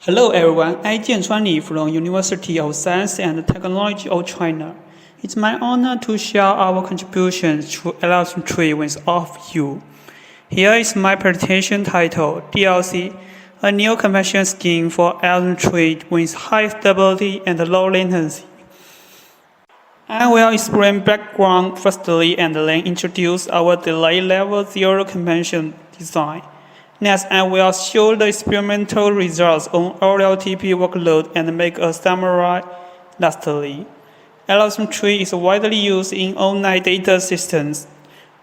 Hello everyone, I'm Jianchuan Li from University of Science and Technology of China. It's my honor to share our contributions to algorithm tree with all of you. Here is my presentation title, DLC, a new compensation scheme for algorithm tree with high stability and low latency. I will explain background firstly and then introduce our delay level 0 compensation design. Next, I will show the experimental results on OLTP workload and make a summary. Lastly, algorithm tree is widely used in online data systems,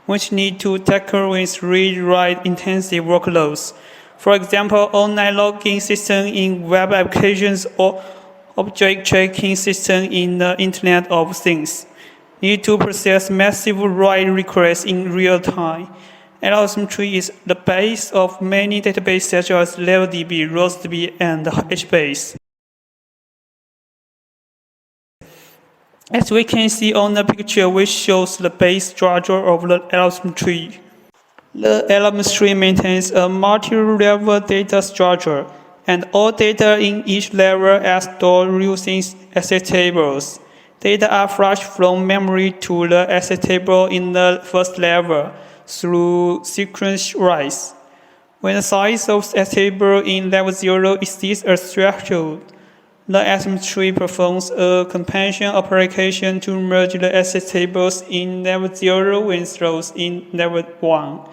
which need to tackle with read-write intensive workloads. For example, online logging system in web applications or object tracking system in the Internet of Things need to process massive write requests in real time. Algorithm tree is the base of many databases such as LevelDB, RoseDB, and HBase. As we can see on the picture, which shows the base structure of the algorithm tree. The algorithm tree maintains a multi-level data structure, and all data in each level are stored using asset tables. Data are flushed from memory to the asset table in the first level through sequence writes. When the size of the table in level 0 exceeds a threshold, the algorithm tree performs a compensation operation to merge the asset tables in level 0 with those in level 1.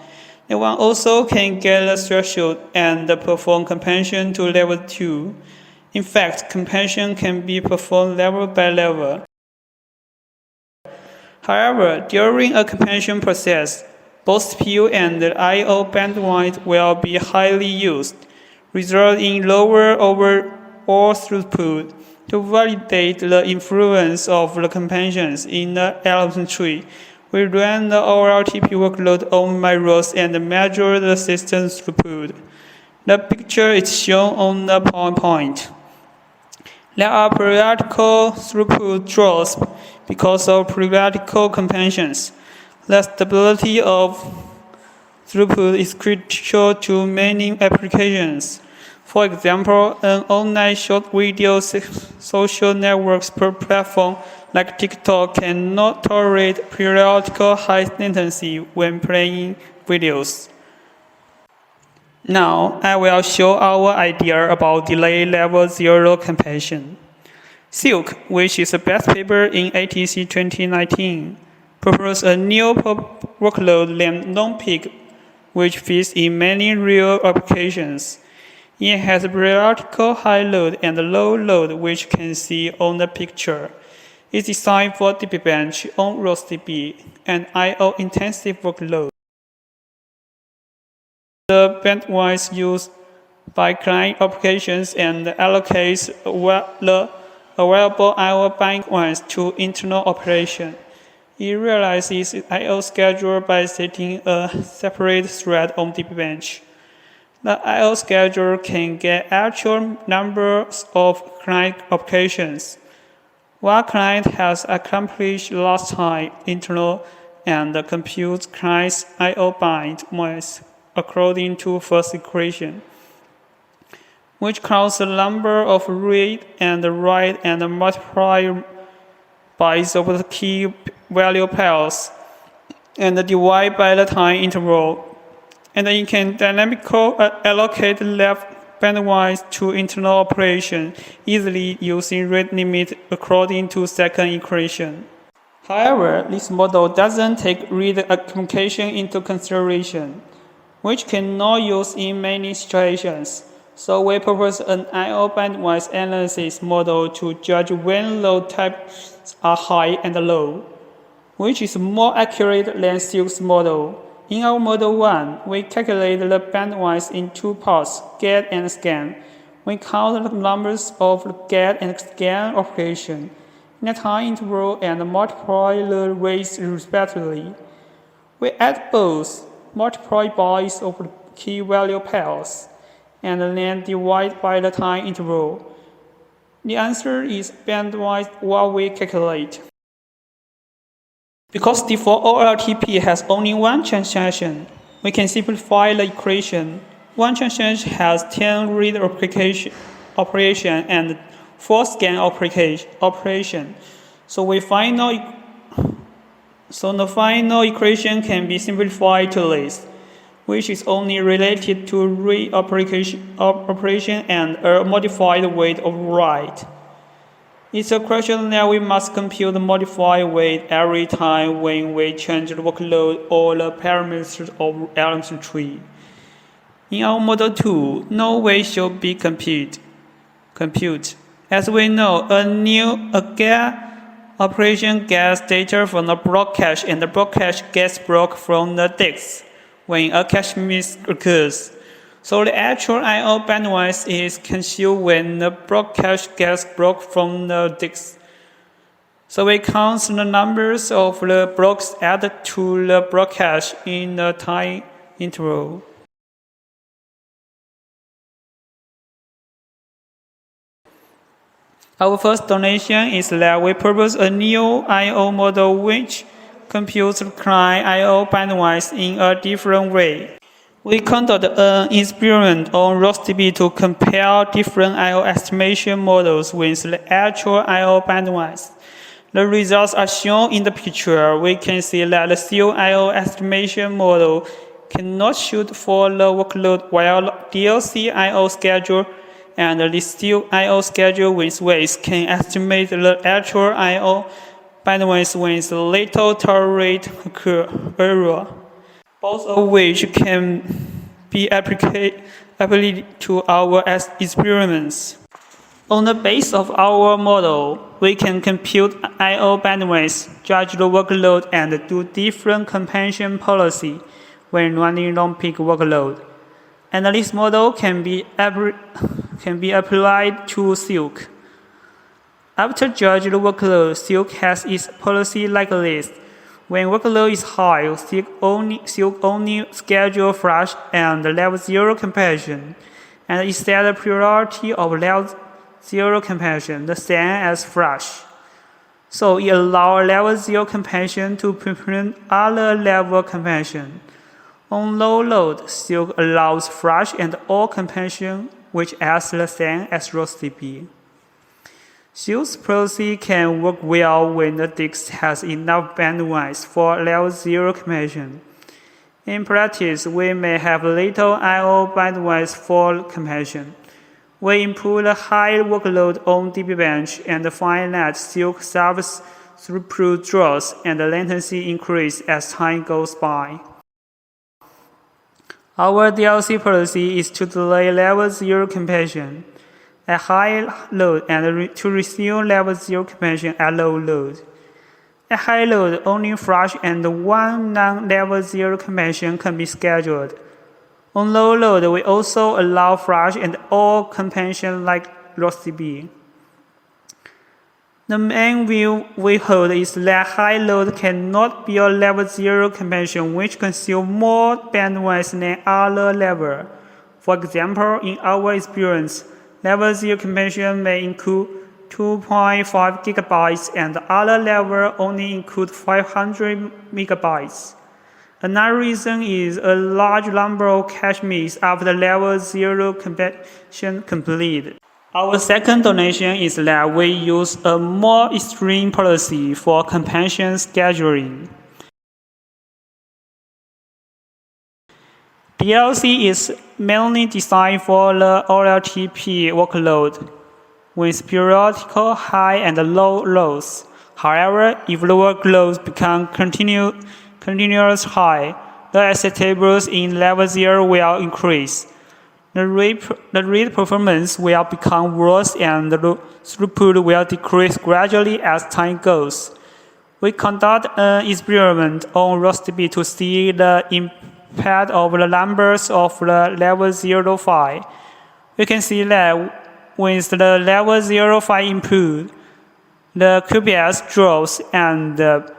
The one also can get the threshold and perform compensation to level 2. In fact, compensation can be performed level by level. However, during a compensation process, both CPU and I/O bandwidth will be highly used, resulting in lower overall throughput. To validate the influence of the compensation in the algorithm tree, we ran the OLTP workload on my rows and measure the system throughput. The picture is shown on the PowerPoint. There are periodical throughput drops because of periodical compensations. The stability of throughput is critical to many applications. For example, an online short video social networks platform like TikTok cannot tolerate periodical high latency when playing videos. Now, I will show our idea about delay level 0 compensation. Silk, which is the best paper in ATC 2019, proposed a new workload named non-peak, which fits in many real applications. It has periodical high load and low load, which you can see on the picture. It's designed for DB bench on RoseDB and I/O intensive workload. The bandwidth used by client applications and allocates the available I/O bandwidth to internal operation. It realizes I/O schedule by setting a separate thread on DB bench. The I/O schedule can get actual numbers of client applications. One client has accomplished last time internal and computes client's I/O bandwidth according to first equation, which counts the number of read and write and multiply by the key value pairs and divide by the time interval. And it can dynamically allocate left bandwidth to internal operation easily using rate limit according to second equation. However, this model doesn't take read communication into consideration, which cannot use in many situations. So we propose an I/O bandwidth analysis model to judge when load types are high and low, which is more accurate than Silk's model. In our model 1, we calculate the bandwidth in two parts, get and scan. We count the numbers of the get and scan operations in a time interval and multiply the rates respectively. We add both, multiply by of the key value pairs, and then divide by the time interval. The answer is bandwidth what we calculate. Because default OLTP has only one transaction, we can simplify the equation. One transaction has 10 read operation and for scan operation. So the final equation can be simplified to this, which is only related to operation and a modified weight of right. It's a question that we must compute the modified weight every time when we change the workload or the parameters of element tree. In our model 2, no weight should be compute. As we know, a get operation gets data from the block cache and the block cache gets block from the disk when a cache miss occurs. So the actual I/O bandwidth is consumed when the block cache gets blocked from the disk. So we count the numbers of the blocks added to the block cache in the time interval. Our first donation is that we propose a new I/O model which computes the client I/O bandwidth in a different way. We conduct an experiment on ROSDB to compare different I/O estimation models with the actual I/O bandwidth. The results are shown in the picture. We can see that the seal I/O estimation model cannot shoot for the workload, while the DLC I/O schedule and the seal I/O schedule with weights can estimate the actual I/O bandwidth with little tolerate error, both of which can be applied to our experiments. On the basis of our model, we can compute I/O bandwidth, judge the workload, and do different compensation policy when running long peak workload. And this model can be applied to Silk. After judging the workload, Silk has its policy like this. When workload is high, Silk only schedule flash and level 0 compression, and it set the priority of level 0 compression the same as flash. So it allows level 0 compression to prevent other level compression. On low load, Silk allows flash and all compression, which is the same as ROSDB. Silk's policy can work well when the disk has enough bandwidth for level 0 compression. In practice, we may have little I/O bandwidth for compression. We improve the high workload on DB-Bench and find that Silk serves throughput drops and the latency increase as time goes by. Our DLC policy is to delay level 0 compression at high load and to resume level 0 compression at low load. At high load, only flash and one non-level 0 compression can be scheduled. On low load, we also allow flash and all compression like ROSDB. The main view we hold is that high load cannot be a level 0 compression which consumes more bandwidth than other level. For example, in our experience, level 0 compression may include 2.5 gigabytes and other level only include 500 megabytes. Another reason is a large number of cache miss after level 0 compression complete. Our second donation is that we use a more extreme policy for compression scheduling. DLC is mainly designed for the OLTP workload with periodical high and low loads. However, if the workloads become continuous high, the asset tables in level 0 will increase. The read performance will become worse and the throughput will decrease gradually as time goes. We conduct an experiment on ROSDB to see the impact of the numbers of the level 0.5. We can see that with the level 0.5 input, the QPS drops and the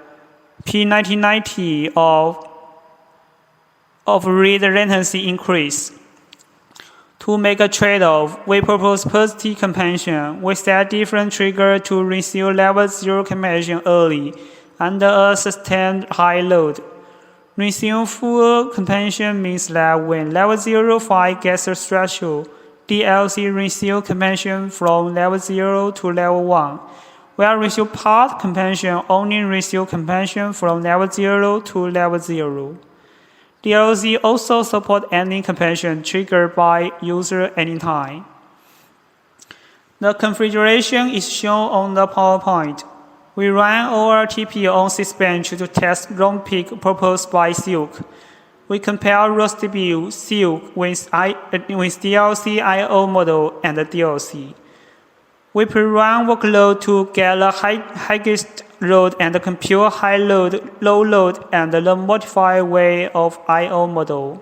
P1990 of read latency increase. To make a trade-off, we propose positive compression. We set different triggers to resume level 0 compression early under a sustained high load. Resume full compression means that when level 0.5 gets a threshold, DLC receive compression from level 0 to level 1, while receive path compression only receive compression from level 0 to level 0. DLC also support any compression triggered by user anytime. The configuration is shown on the PowerPoint. We ran ORTP on Sysbench to test ROM peak proposed by Silk. We compare ROSDB Silk with DLC I/O model and DLC. We pre-run workload to get the highest load and compute high load, low load, and the modified way of I/O model.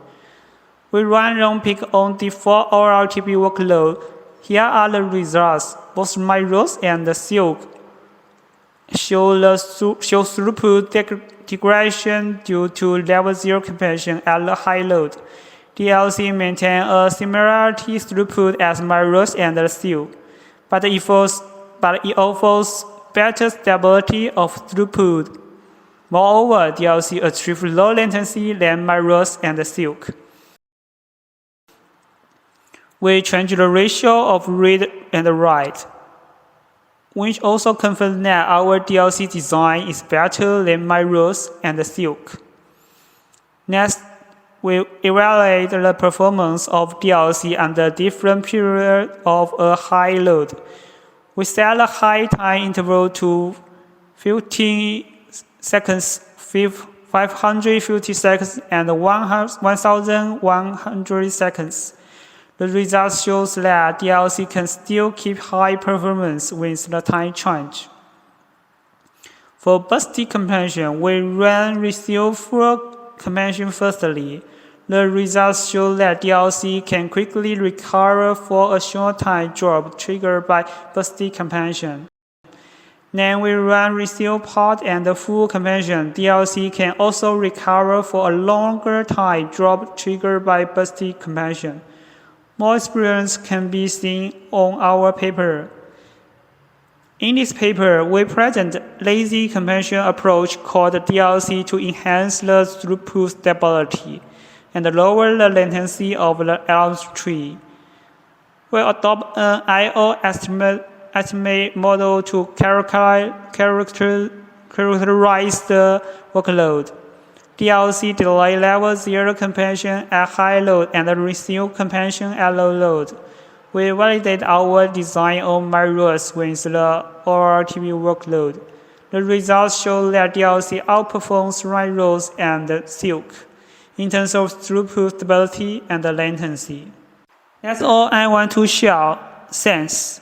We run ROM peak on default ORTP workload. Here are the results. Both MyROS and Silk show throughput degradation due to level 0 compression at the high load. DLC maintain a similarity throughput as MyROS and Silk, but it offers better stability of throughput. Moreover, DLC achieves low latency than MyROS and Silk. We change the ratio of read and write, which also confirms that our DLC design is better than MyROS and Silk. Next, we evaluate the performance of DLC under different periods of a high load. We set the high time interval to 15 seconds, 550 seconds, and 1100 seconds. The result shows that DLC can still keep high performance with the time change. For busty compression, we ran receive full compression firstly. The results show that DLC can quickly recover for a short time drop triggered by busty compression. Then we run receive part and full compression. DLC can also recover for a longer time drop triggered by busty compression. More experience can be seen on our paper. In this paper, we present lazy compression approach called DLC to enhance the throughput stability and lower the latency of the Elm tree. We adopt an I/O estimate model to characterize the workload. DLC delay level 0 compression at high load and receive compression at low load. We validate our design on MyROS with the ORTP workload. The results show that DLC outperforms MyROS and Silk in terms of throughput stability and latency. That's all I want to share. Thanks.